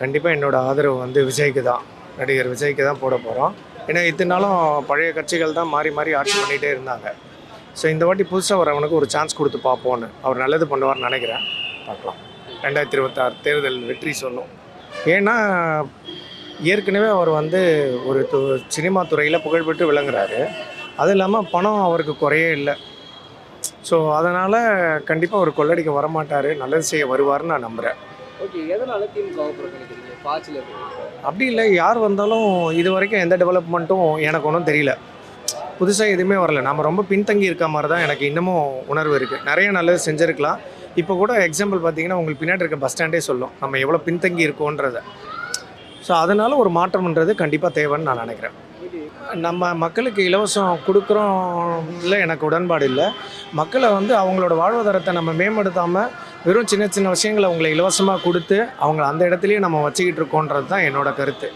கண்டிப்பாக என்னோட ஆதரவு வந்து விஜய்க்கு தான். நடிகர் விஜய்க்கு தான் போட போகிறோம். ஏன்னா இத்தனை நாளும் பழைய கட்சிகள் தான் மாறி மாறி ஆட்சி பண்ணிகிட்டே இருந்தாங்க. ஸோ இந்த வாட்டி புதுசாக வரவனுக்கு ஒரு சான்ஸ் கொடுத்து பார்ப்போன்னு. அவர் நல்லது பண்ணுவார்னு நினைக்கிறேன். பார்க்கலாம். 2026 தேர்தல் வெற்றி சொல்லும். ஏன்னா ஏற்கனவே அவர் வந்து ஒரு சினிமா துறையில் புகழ்பெற்று விளங்குறாரு. அதுவும் இல்லாமல் பணம் அவருக்கு குறையே இல்லை. ஸோ அதனால் கண்டிப்பாக அவர் கொள்ளடிக்க வரமாட்டார், நல்லது செய்ய வருவார்னு நான் நம்புகிறேன். ஓகே. எதனால திமுக புறக்கணிக்கிறீங்க? பாச்சில அப்படி இல்லை, யார் வந்தாலும் இது வரைக்கும் எந்த டெவலப்மெண்ட்டும் எனக்கு ஒன்றும் தெரியல. புதுசாக எதுவுமே வரல. நம்ம ரொம்ப பின்தங்கி இருக்க மாதிரி தான் எனக்கு இன்னமும் உணர்வு இருக்குது. நிறைய நல்லது செஞ்சுருக்கலாம். இப்போ கூட எக்ஸாம்பிள் பார்த்தீங்கன்னா, உங்களுக்கு பின்னாடி இருக்க பஸ் ஸ்டாண்டே சொல்லும் நம்ம எவ்வளோ பின்தங்கி இருக்கோன்றத. ஸோ அதனால் ஒரு மாற்றம்ன்றது கண்டிப்பாக தேவைன்னு நான் நினைக்கிறேன். நம்ம மக்களுக்கு இலவசம் கொடுக்குறோம்ல எனக்கு உடன்பாடு இல்லை. மக்களை வந்து அவங்களோட வாழ்வாதாரத்தை நம்ம மேம்படுத்தாமல் வெறும் சின்ன சின்ன விஷயங்களை அவங்களை இலவசமாக கொடுத்து அவங்கள அந்த இடத்துலையே நம்ம வச்சுக்கிட்டு இருக்கோன்றது தான் என்னோட கருத்து.